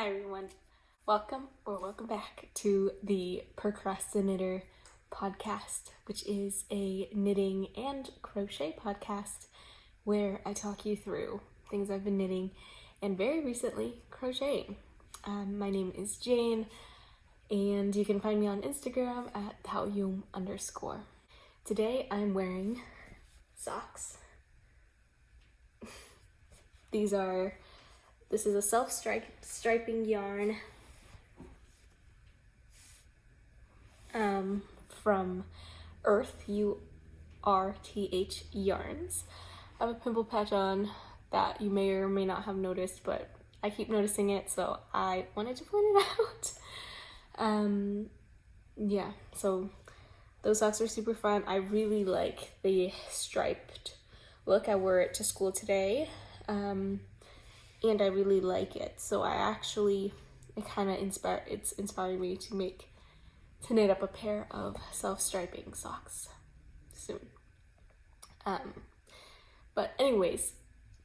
Hi everyone, welcome back to the Procrasti-Knitter podcast, which is a knitting and crochet podcast where I talk you through things I've been knitting and very recently crocheting. My name is Jane and you can find me on Instagram at @taoyum_. Today I'm wearing socks. This is a self-striping yarn from Earth, URTH yarns. I have a pimple patch on that you may or may not have noticed, but I keep noticing it, so I wanted to point it out. Yeah, so those socks are super fun. I really like the striped look. I wore it to school today. And I really like it. So it's inspired me to knit up a pair of self-striping socks soon. But anyways,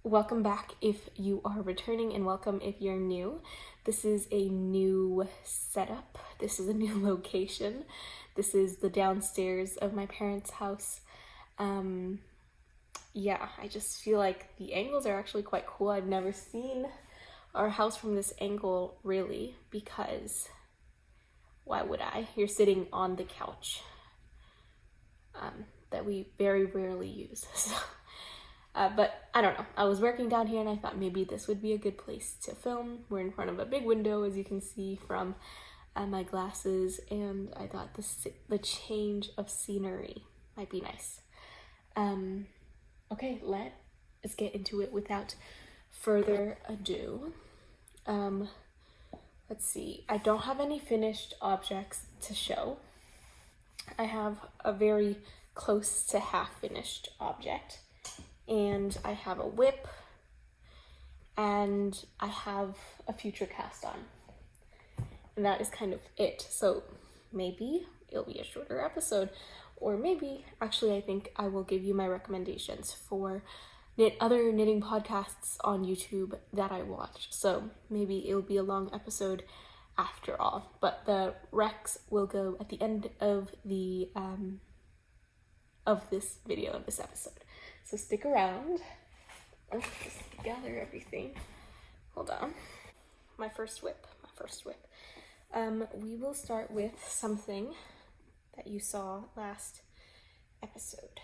welcome back if you are returning and welcome if you're new. This is a new setup. This is a new location. This is the downstairs of my parents' house. Yeah, I just feel like the angles are actually quite cool. I've never seen our house from this angle really, because why would I? You're sitting on the couch that we very rarely use. So, but I don't know. I was working down here and I thought maybe this would be a good place to film. We're in front of a big window, as you can see from my glasses, and I thought the change of scenery might be nice. Okay, let's get into it without further ado. Let's see, I don't have any finished objects to show. I have a very close to half finished object, and I have a whip, and I have a future cast on. And that is kind of it. So maybe it'll be a shorter episode. Or maybe, actually, I think I will give you my recommendations for other knitting podcasts on YouTube that I watch. So maybe it'll be a long episode after all. But the recs will go at the end of the this video, of this episode. So stick around. Let's just gather everything. Hold on. My first whip. We will start with something that you saw last episode.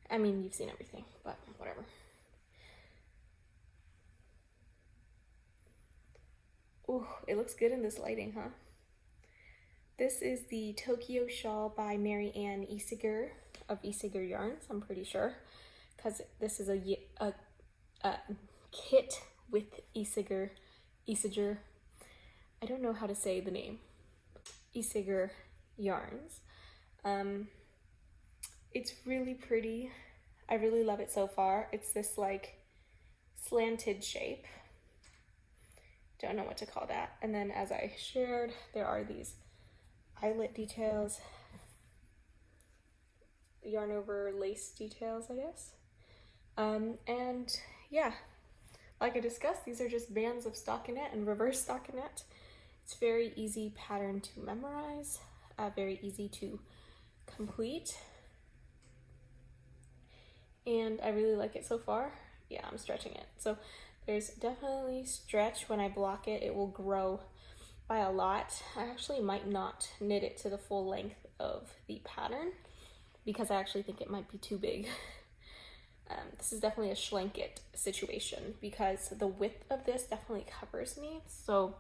I mean, you've seen everything, but whatever. Ooh, it looks good in this lighting, huh? This is the Tokyo Shawl by Marianne Isager of Isager Yarns, I'm pretty sure, because this is a kit with Isager. I don't know how to say the name. Isager yarns. It's really pretty. I really love it so far. It's this like slanted shape. Don't know what to call that. And then, as I shared, there are these eyelet details, yarn over lace details, I guess. And yeah, like I discussed, these are just bands of stockinette and reverse stockinette. It's very easy pattern to memorize, very easy to complete, and I really like it so far. Yeah, I'm stretching it. So there's definitely stretch. When I block it, it will grow by a lot. I actually might not knit it to the full length of the pattern because I actually think it might be too big. This is definitely a schlanket situation because the width of this definitely covers me. So,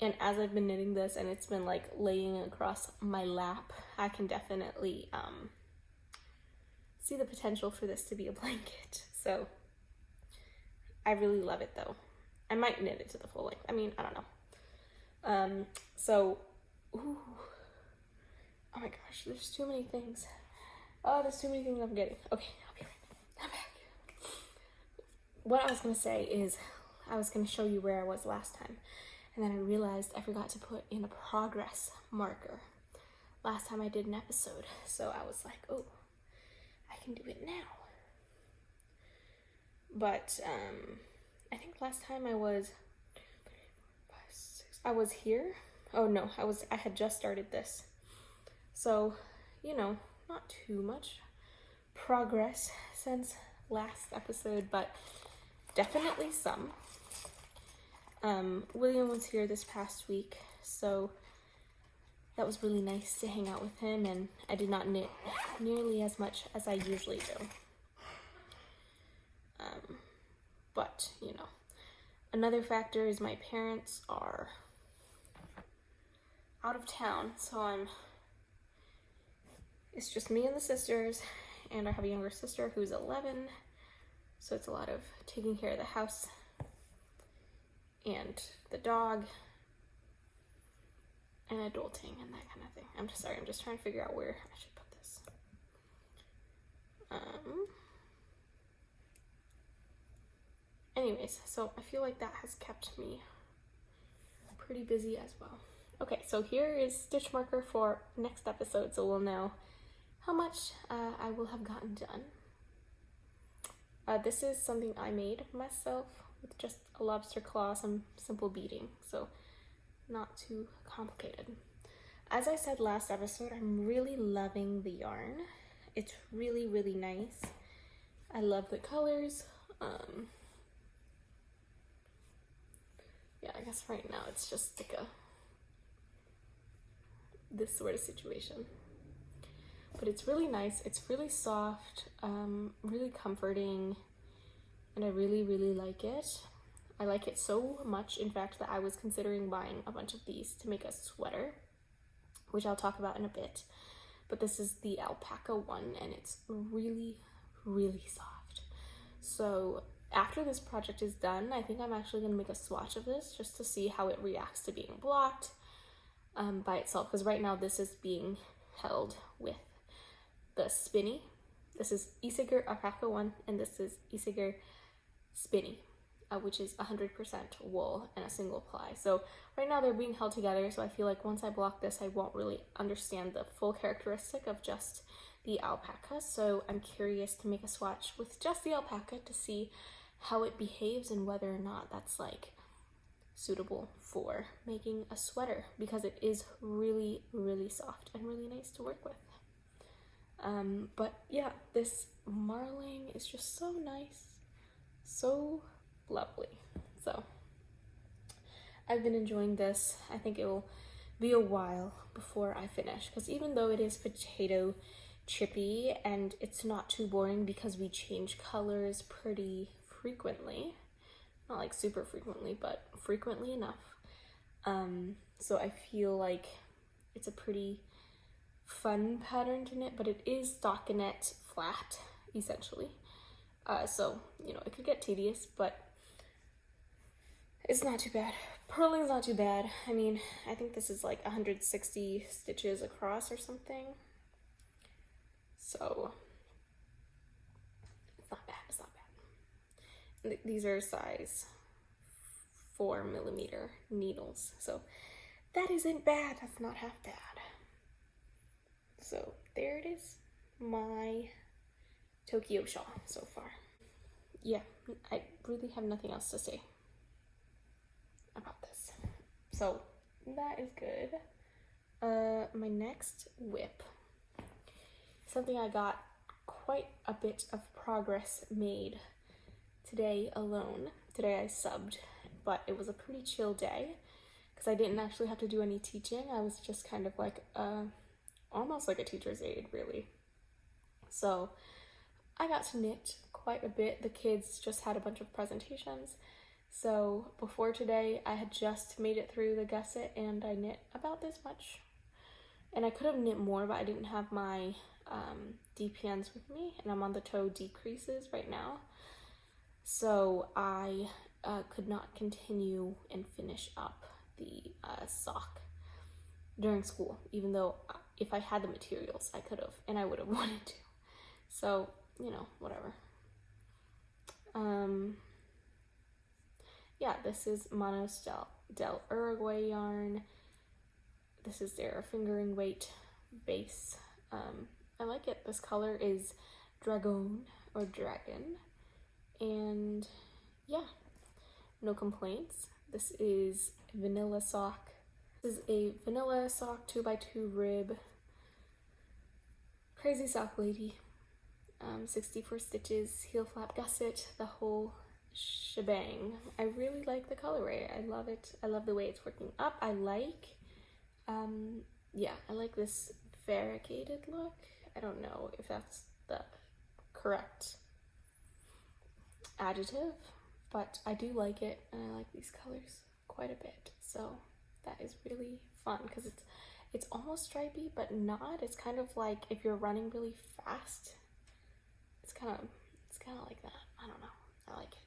and as I've been knitting this and it's been like laying across my lap, I can definitely see the potential for this to be a blanket. So I really love it though. I might knit it to the full length. I mean, I don't know. Ooh. Oh my gosh, there's too many things. Oh, there's too many things I'm getting. Okay, I'll be right back. I'm back. What I was gonna say is I was gonna show you where I was last time. And then I realized I forgot to put in a progress marker last time I did an episode. So I was like, oh, I can do it now. But I think last time I was I was here. Oh no, I had just started this. So, you know, not too much progress since last episode, but definitely some. William was here this past week, so that was really nice to hang out with him, and I did not knit nearly as much as I usually do. But, you know, another factor is my parents are out of town, so it's just me and the sisters, and I have a younger sister who's 11, so it's a lot of taking care of the house and the dog and adulting and that kind of thing. I'm just trying to figure out where I should put this. Anyways, so I feel like that has kept me pretty busy as well. Okay, so here is stitch marker for next episode, so we'll know how much I will have gotten done. This is something I made myself with just a lobster claw, some simple beading, so not too complicated. As I said last episode, I'm really loving the yarn. It's really, really nice. I love the colors. Yeah, I guess right now it's just like this sort of situation. But it's really nice. It's really soft, really comforting, and I really, really like it. I like it so much, in fact, that I was considering buying a bunch of these to make a sweater, which I'll talk about in a bit. But this is the alpaca one, and it's really, really soft. So after this project is done, I think I'm actually going to make a swatch of this just to see how it reacts to being blocked by itself, because right now this is being held with the spinni. This is isager alpaca one, and this is isager spinni, which is 100% wool and a single ply. So right now they're being held together, so I feel like once I block this, I won't really understand the full characteristic of just the alpaca. So I'm curious to make a swatch with just the alpaca to see how it behaves and whether or not that's like suitable for making a sweater, because it is really, really soft and really nice to work with. But yeah, this marling is just so nice, so lovely. So I've been enjoying this. I think it will be a while before I finish, because even though it is potato chippy and it's not too boring because we change colors pretty frequently, not like super frequently, but frequently enough. So I feel like it's a pretty fun pattern to knit, but it is stockinette flat, essentially. So, you know, it could get tedious, but it's not too bad. Purling's not too bad. I mean, I think this is like 160 stitches across or something. So it's not bad, it's not bad. These are size 4mm needles, so that isn't bad. That's not half bad. So there it is, my Tokyo shawl so far. Yeah, I really have nothing else to say about this. So that is good. My next whip, something I got quite a bit of progress made today alone. Today I subbed, but it was a pretty chill day because I didn't actually have to do any teaching. I was just kind of like almost like a teacher's aide, really. So I got to knit quite a bit. The kids just had a bunch of presentations. So before today, I had just made it through the gusset and I knit about this much. And I could have knit more, but I didn't have my DPNs with me, and I'm on the toe decreases right now. So I could not continue and finish up the sock during school, even though if I had the materials, I could have, and I would have wanted to. So, you know, whatever. Yeah, this is Manos del Uruguay yarn. This is their fingering weight base. I like it. This color is dragon or dragon. And yeah, no complaints. This is vanilla sock. This is a vanilla sock 2x2 rib. Crazy sock lady. 64 stitches, heel flap gusset, the whole shebang. I really like the colorway. I love it. I love the way it's working up. I like, yeah, I like this variegated look. I don't know if that's the correct adjective, but I do like it, and I like these colors quite a bit. So that is really fun because it's almost stripy, but not. It's kind of like if you're running really fast. It's kind of like that. I don't know. I like it.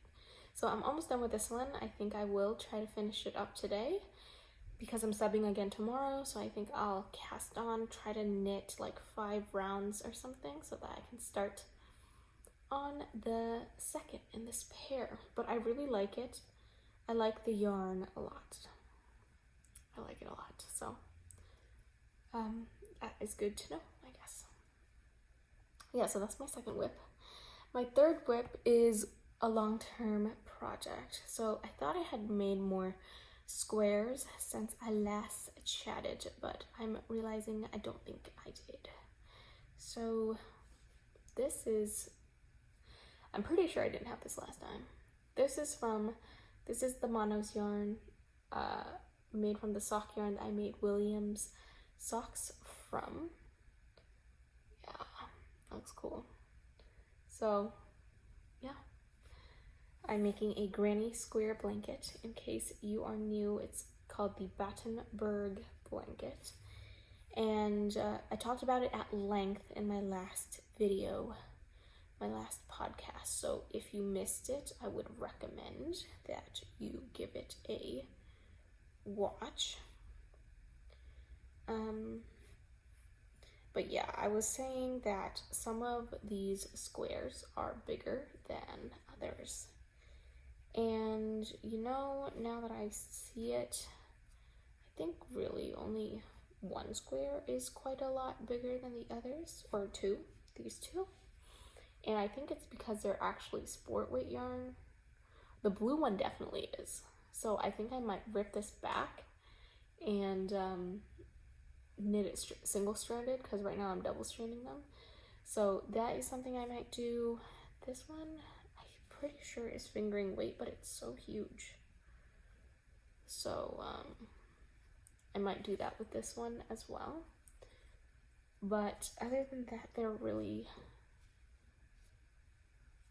So I'm almost done with this one. I think I will try to finish it up today because I'm subbing again tomorrow. So I think I'll cast on, try to knit like 5 rounds or something so that I can start on the second in this pair. But I really like it. I like the yarn a lot. I like it a lot. So that is good to know, I guess. Yeah, so that's my second whip. My third whip is a long-term project. So I thought I had made more squares since I last chatted, but I'm realizing I don't think I did. So this is, I'm pretty sure I didn't have this last time. This is the Manos yarn, made from the sock yarn that I made Williams socks from. Yeah, that looks cool. So yeah, I'm making a granny square blanket. In case you are new, it's called the Battenberg blanket, and I talked about it at length in my last video, my last podcast. So if you missed it, I would recommend that you give it a watch. But yeah, I was saying that some of these squares are bigger than others. And you know, now that I see it, I think really only one square is quite a lot bigger than the others, or two, these two. And I think it's because they're actually sport weight yarn. The blue one definitely is. So I think I might rip this back and knit it single-stranded, because right now I'm double-stranding them. So that is something I might do. This one, I'm pretty sure is fingering weight, but it's so huge. So I might do that with this one as well. But other than that, they're really,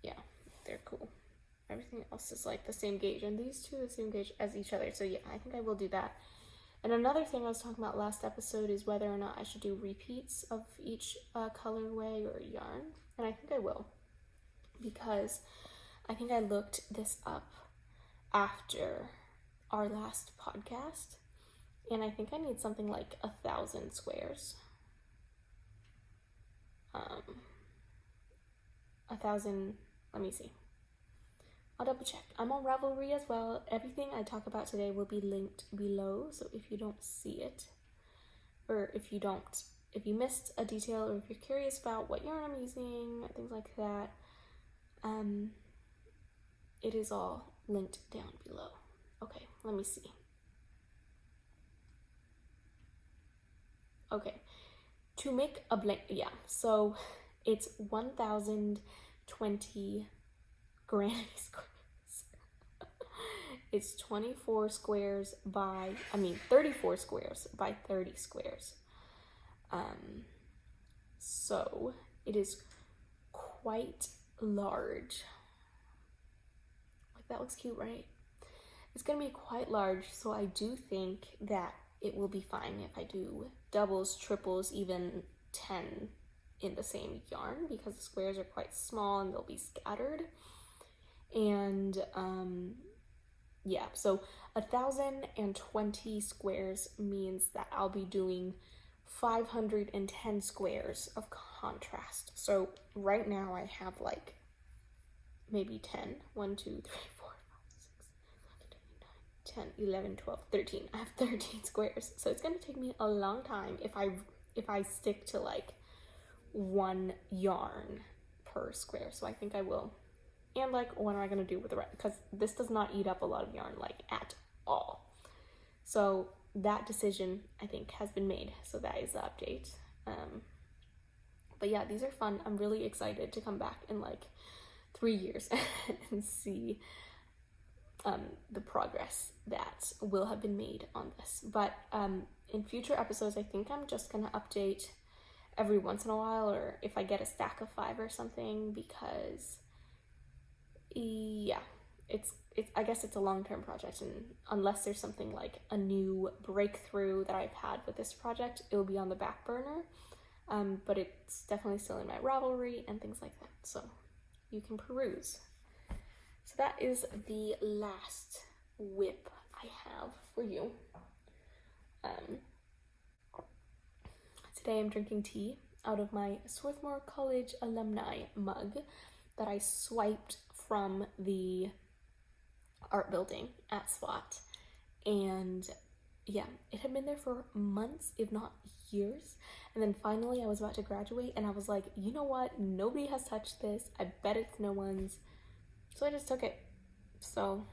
yeah, they're cool. Everything else is like the same gauge, and these two are the same gauge as each other. So yeah, I think I will do that. And another thing I was talking about last episode is whether or not I should do repeats of each colorway or yarn. And I think I will, because I think I looked this up after our last podcast, and I think I need something like 1,000 squares. 1,000, let me see. I'll double check. I'm on Ravelry as well. Everything I talk about today will be linked below. So if you don't see it, or if you missed a detail, or if you're curious about what yarn I'm using, things like that, it is all linked down below. Okay, let me see. Okay, to make a blanket, yeah, so it's 1,020 granny squares. It's 34 squares by, 34 squares by 30 squares. So it is quite large. Like, that looks cute, right? It's gonna be quite large, so I do think that it will be fine if I do doubles, triples, even 10 in the same yarn, because the squares are quite small and they'll be scattered. And yeah, so 1,020 squares means that I'll be doing 510 squares of contrast. So right now I have like maybe 10. 1, 2, 3, 4, 5, 6, 7, 8, 9, 10, 11, 12, 13. I have 13 squares. So it's gonna take me a long time if I stick to like one yarn per square. So I think I will. And like, what am I gonna do with the rest? Because this does not eat up a lot of yarn, like at all. So that decision, I think, has been made. So that is the update. But yeah, these are fun. I'm really excited to come back in like 3 years and see the progress that will have been made on this. But in future episodes, I think I'm just gonna update every once in a while, or if I get a stack of 5 or something, because yeah, I guess it's a long-term project, and unless there's something like a new breakthrough that I've had with this project, it will be on the back burner. But it's definitely still in my Ravelry and things like that, so you can peruse. So that is the last whip I have for you. Today I'm drinking tea out of my Swarthmore College alumni mug that I swiped from the art building at SWAT. And yeah, it had been there for months, if not years. And then finally I was about to graduate and I was like, you know what? Nobody has touched this. I bet it's no one's. So I just took it. So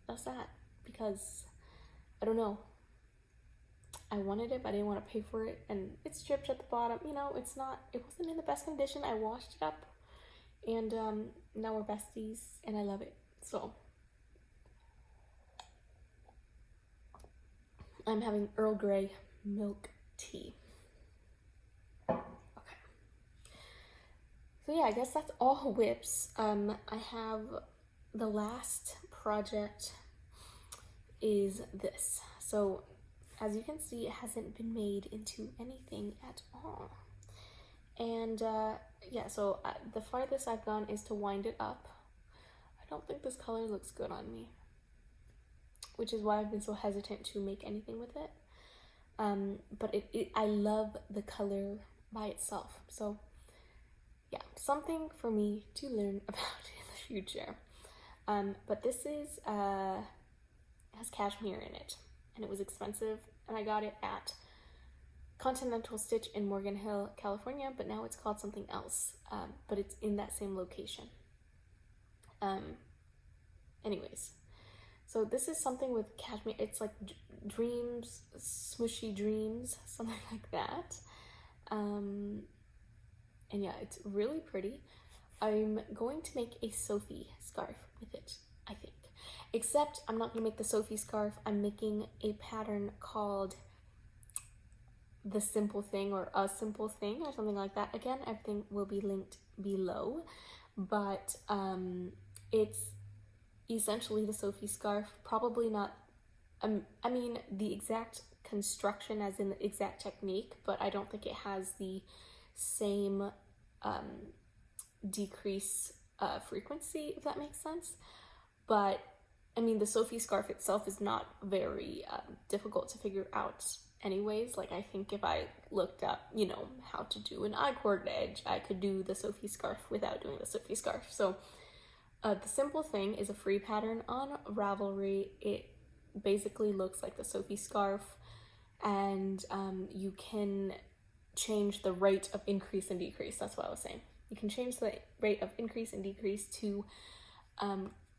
that's that, because I don't know. I wanted it, but I didn't want to pay for it, and it's dripped at the bottom. You know, it wasn't in the best condition. I washed it up, and now we're besties, and I love it. So I'm having Earl Grey milk tea. Okay. So yeah, I guess that's all whips. I have the last project is this. So as you can see, it hasn't been made into anything at all. And yeah, so the farthest I've gone is to wind it up. I don't think this color looks good on me, which is why I've been so hesitant to make anything with it. But I love the color by itself. So yeah, something for me to learn about in the future. But this is has cashmere in it, and it was expensive, and I got it at Continental Stitch in Morgan Hill, California, but now it's called something else, but it's in that same location. Anyways, so this is something with cashmere. It's like dreams, smushy dreams, something like that. And yeah, it's really pretty. I'm going to make a Sophie scarf with it, I think. Except I'm not gonna make the Sophie scarf. I'm making a pattern called The Simple Thing, or A Simple Thing, or something like that. Again, everything will be linked below, but it's essentially the Sophie scarf. Probably not, I mean, the exact construction as in the exact technique, but I don't think it has the same decrease frequency, if that makes sense. But I mean, the Sophie scarf itself is not very difficult to figure out anyways. Like, I think if I looked up, you know, how to do an I-cord edge, I could do the Sophie scarf without doing the Sophie scarf. So The Simple Thing is a free pattern on Ravelry. It basically looks like the Sophie scarf, and you can change the rate of increase and decrease. That's what I was saying. You can change the rate of increase and decrease to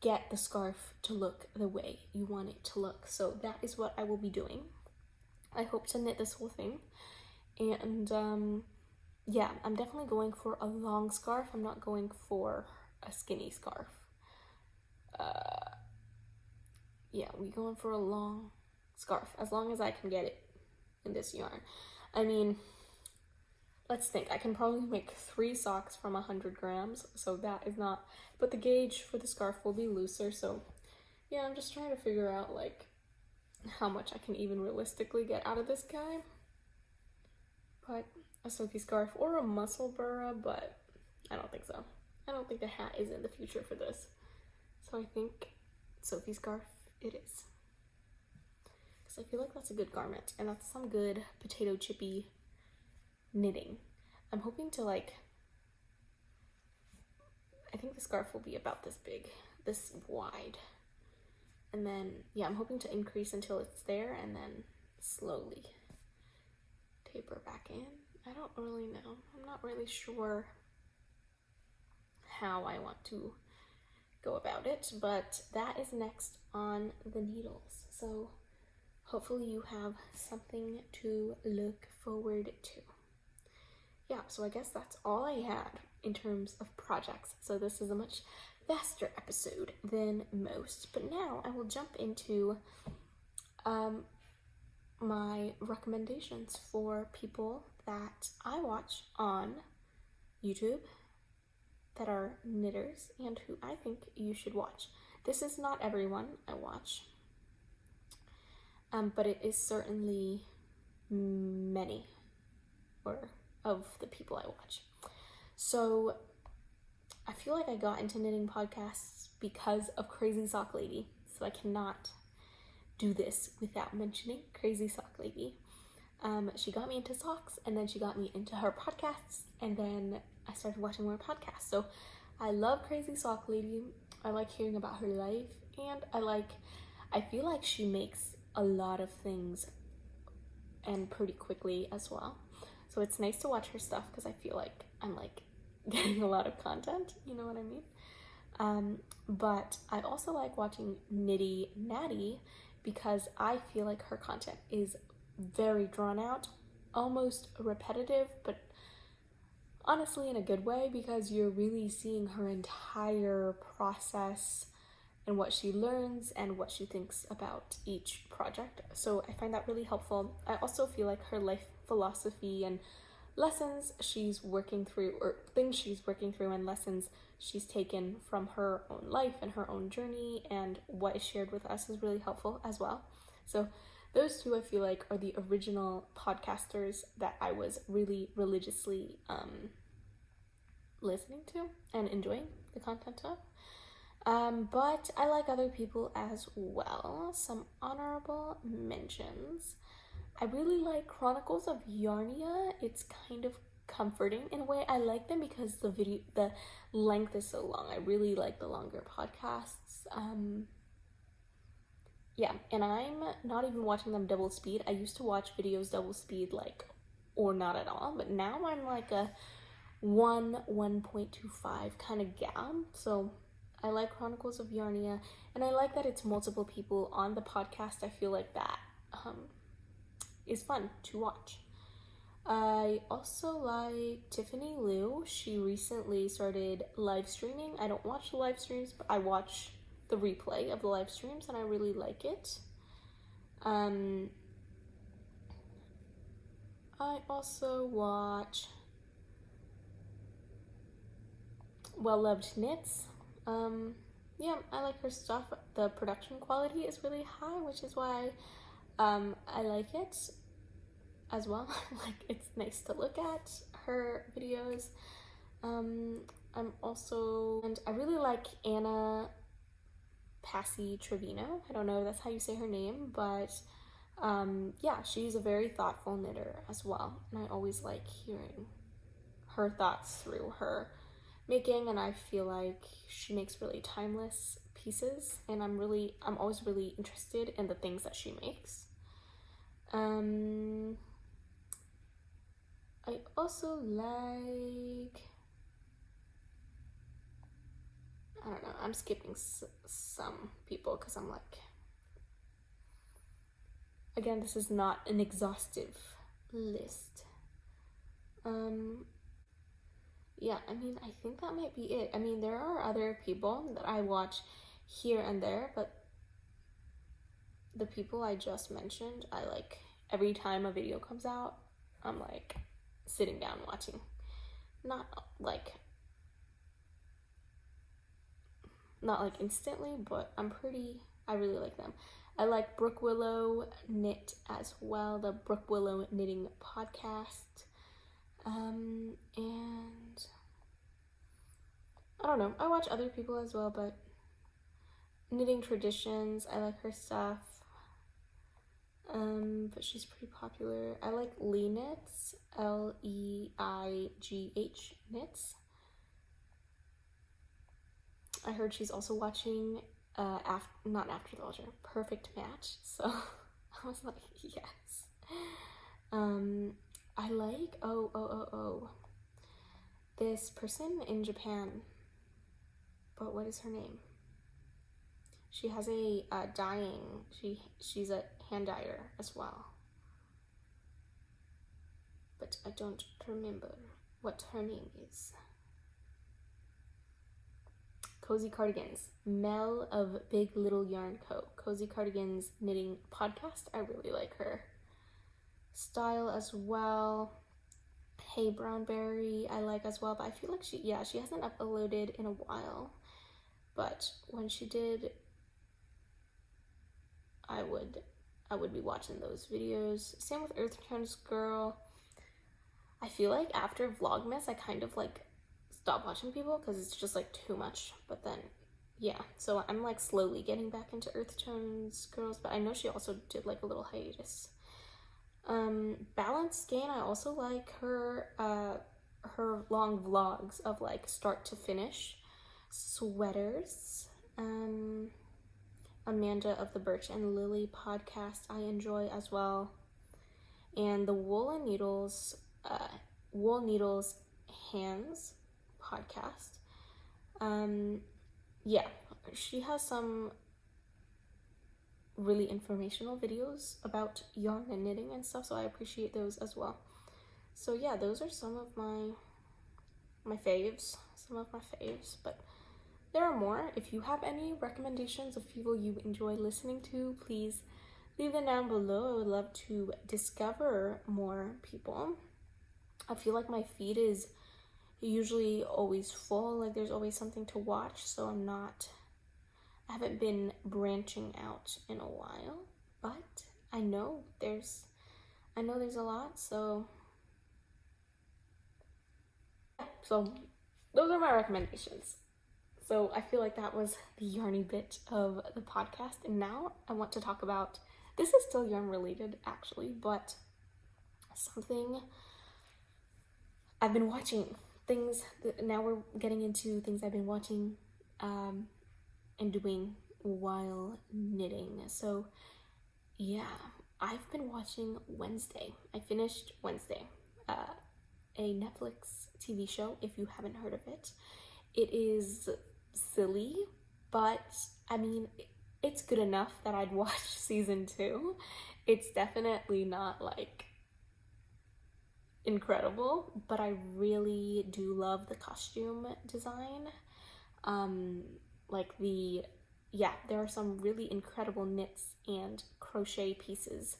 get the scarf to look the way you want it to look. So that is what I will be doing. I hope to knit this whole thing. And yeah, I'm definitely going for a long scarf. I'm not going for a skinny scarf. Yeah, we're going for a long scarf, as long as I can get it in this yarn. I mean, let's think. I can probably make 3 socks from 100 grams, so that is not, but the gauge for the scarf will be looser. So yeah, I'm just trying to figure out like how much I can even realistically get out of this guy. But a Sophie scarf or a muscle burra, but I don't think so. I don't think the hat is in the future for this. So I think Sophie scarf it is. Because I feel like that's a good garment, and that's some good potato chippy knitting. I'm hoping to like, I think the scarf will be about this big, this wide. And then, yeah, I'm hoping to increase until it's there and then slowly taper back in. I don't really know. I'm not really sure how I want to go about it, but that is next on the needles. So hopefully you have something to look forward to. Yeah, so I guess that's all I had in terms of projects. So this is a much faster episode than most, but now I will jump into my recommendations for people that I watch on YouTube that are knitters and who I think you should watch. This is not everyone I watch, but it is certainly many of the people I watch. So I feel like I got into knitting podcasts because of Crazy Sock Lady, so I cannot do this without mentioning Crazy Sock Lady. She got me into socks, and then she got me into her podcasts, and then I started watching more podcasts. So I love Crazy Sock Lady. I like hearing about her life, and I feel like she makes a lot of things and pretty quickly as well. So it's nice to watch her stuff because I feel like I'm like getting a lot of content, you know what I mean? But I also like watching Nitty Natty because I feel like her content is very drawn out, almost repetitive, but honestly in a good way, because you're really seeing her entire process and what she learns and what she thinks about each project. So I find that really helpful. I also feel like her life philosophy and lessons she's working through, or things she's working through and lessons she's taken from her own life and her own journey and what is shared with us is really helpful as well. So those two I feel like are the original podcasters that I was really religiously listening to and enjoying the content of. But I like other people as well. Some honorable mentions. I really like Chronicles of Yarnia. It's kind of comforting in a way. I like them because the length is so long. I really like the longer podcasts. Yeah, and I'm not even watching them double speed. I used to watch videos double speed, like, or not at all, but now I'm like a 1.25 kind of gal. So I like Chronicles of Yarnia, and I like that it's multiple people on the podcast. I feel like that is fun to watch. I also like Tiffany Liu. She recently started live streaming. I don't watch the live streams, but I watch the replay of the live streams, and I really like it. I also watch Well Loved Knits. Yeah, I like her stuff. The production quality is really high, which is why I like it as well. Like, it's nice to look at her videos. And I really like Anna Passy Trevino. I don't know if that's how you say her name, but yeah, she's a very thoughtful knitter as well, and I always like hearing her thoughts through her making, and I feel like she makes really timeless pieces, and I'm always really interested in the things that she makes. I also like, I don't know, I'm skipping some people because I'm like, again, this is not an exhaustive list. Yeah, I mean, I think that might be it. I mean, there are other people that I watch here and there, but the people I just mentioned, I like every time a video comes out, I'm like sitting down watching. Not like instantly, but I really like them. I like Brook Willow Knit as well, the Brook Willow Knitting Podcast. And I don't know, I watch other people as well, but Knitting Traditions, I like her stuff. But she's pretty popular. I like Lee Knits, Leigh Knits. I heard she's also watching not After the Altar, Perfect Match, so I was like, yes. I like this person in Japan, but what is her name? She has a dyeing, she's a hand dyer as well. But I don't remember what her name is. Cozy Cardigans, Mel of Big Little Yarn Co. Cozy Cardigans knitting podcast. I really like her style as well. Hey Brownberry, I like as well, but I feel like she hasn't uploaded in a while. But when she did, I would be watching those videos. Same with Earth Tones Girl. I feel like after Vlogmas, I kind of like stopped watching people because it's just like too much. But then, yeah, so I'm like slowly getting back into Earth Tones Girls, but I know she also did like a little hiatus. Balanced Gain, I also like her long vlogs of like start to finish sweaters. Amanda of the Birch and Lily podcast I enjoy as well, and the Wool Needles Hands podcast. Yeah, she has some really informational videos about yarn and knitting and stuff, so I appreciate those as well. So yeah, those are some of my faves, but there are more. If you have any recommendations of people you enjoy listening to, please leave them down below. I would love to discover more people. I feel like my feed is usually always full, like there's always something to watch, so I haven't been branching out in a while, but I know there's a lot, so those are my recommendations. So I feel like that was the yarny bit of the podcast, and now I want to talk about, this is still yarn related actually, but something I've been watching, now we're getting into things I've been watching and doing while knitting. So yeah, I've been watching Wednesday. I finished Wednesday, a Netflix TV show, if you haven't heard of it. It is silly, but I mean, it's good enough that I'd watch season 2. It's definitely not like incredible, but I really do love the costume design. There are some really incredible knits and crochet pieces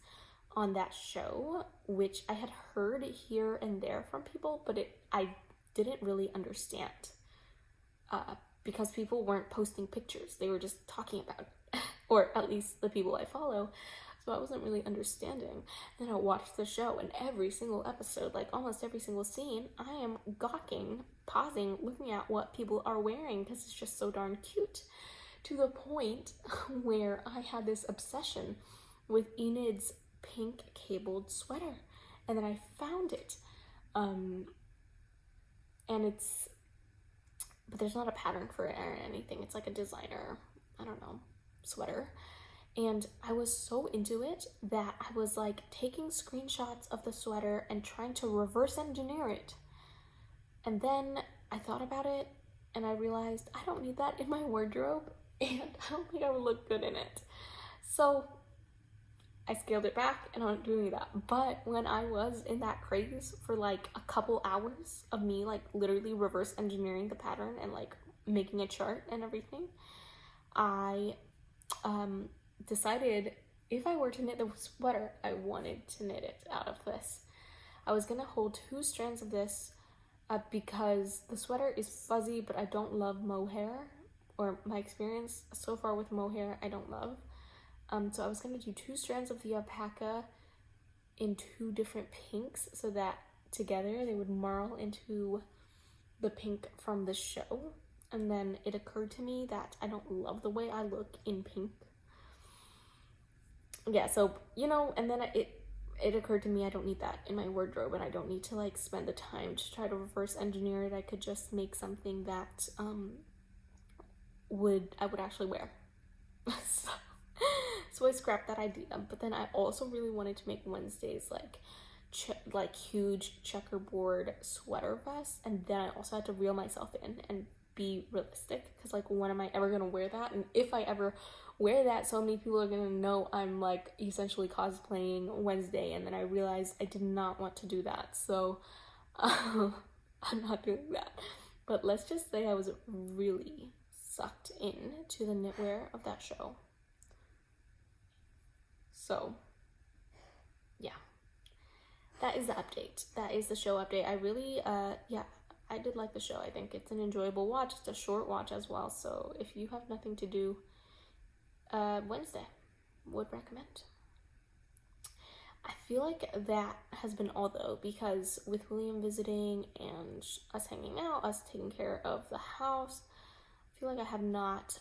on that show, which I had heard here and there from people, but I didn't really understand because people weren't posting pictures. They were just talking about it, or at least the people I follow. So I wasn't really understanding. Then I watched the show, and every single episode, like almost every single scene, I am gawking, pausing, looking at what people are wearing because it's just so darn cute. To the point where I had this obsession with Enid's pink cabled sweater, and then I found it. But there's not a pattern for it or anything. It's like a designer, I don't know, sweater. And I was so into it that I was like taking screenshots of the sweater and trying to reverse engineer it. And then I thought about it and I realized I don't need that in my wardrobe and I don't think I would look good in it. So I scaled it back and I'm not doing that. But when I was in that craze for like a couple hours of me like literally reverse engineering the pattern and like making a chart and everything, I decided if I were to knit the sweater, I wanted to knit it out of this. I was gonna hold 2 strands of this because the sweater is fuzzy, but I don't love mohair, or my experience so far with mohair I don't love. So I was gonna do 2 strands of the alpaca in 2 different pinks so that together they would marl into the pink from the show. And then it occurred to me that I don't love the way I look in pink. Yeah, so, you know, and then it occurred to me I don't need that in my wardrobe, and I don't need to like spend the time to try to reverse engineer it. I could just make something that I would actually wear. So I scrapped that idea. But then I also really wanted to make Wednesdays like huge checkerboard sweater vest, and then I also had to reel myself in and be realistic, because like, when am I ever gonna wear that? And if I ever wear that, so many people are gonna know I'm like essentially cosplaying Wednesday, and then I realized I did not want to do that, so I'm not doing that. But let's just say I was really sucked in to the knitwear of that show. So yeah, that is the update. That is the show update. I really yeah, I did like the show. I think it's an enjoyable watch. It's a short watch as well, so if you have nothing to do, Wednesday, would recommend. I feel like that has been all though, because with William visiting and us hanging out, us taking care of the house, I feel like I have not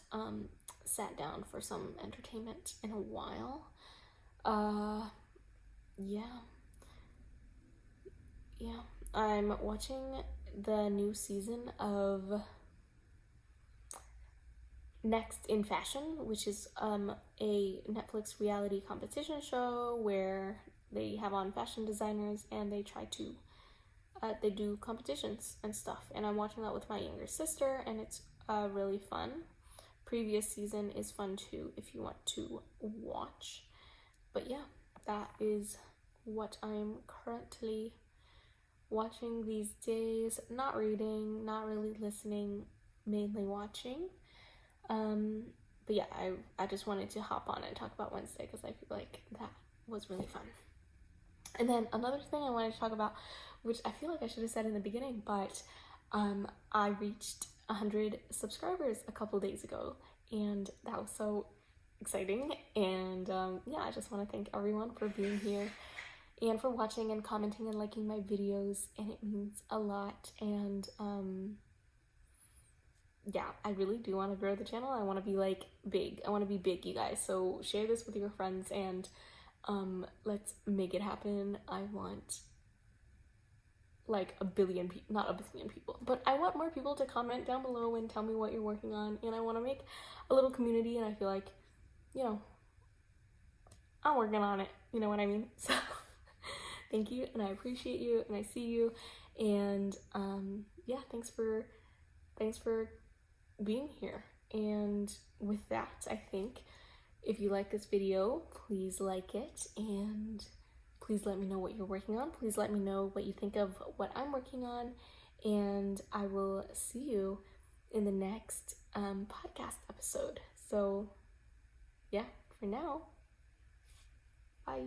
sat down for some entertainment in a while. Yeah, I'm watching the new season of Next in Fashion, which is a Netflix reality competition show where they have on fashion designers and they try to they do competitions and stuff, and I'm watching that with my younger sister, and it's really fun. Previous season is fun too if you want to watch. But yeah, that is what I'm currently watching these days. Not reading, not really listening, mainly watching. But yeah, I just wanted to hop on and talk about Wednesday because I feel like that was really fun. And then another thing I wanted to talk about, which I feel like I should have said in the beginning, but I reached 100 subscribers a couple days ago, and that was so exciting. And yeah, I just want to thank everyone for being here and for watching and commenting and liking my videos, and it means a lot. And yeah, I really do want to grow the channel. I want to be like big. I want to be big, you guys. So share this with your friends and let's make it happen. I want like a billion people, not a billion people, but I want more people to comment down below and tell me what you're working on. And I want to make a little community, and I feel like, you know, I'm working on it, you know what I mean? So thank you, and I appreciate you, and I see you, and yeah, thanks for being here. And with that, I think if you like this video, please like it, and please let me know what you're working on. Please let me know what you think of what I'm working on, and I will see you in the next podcast episode. So yeah, for now, bye.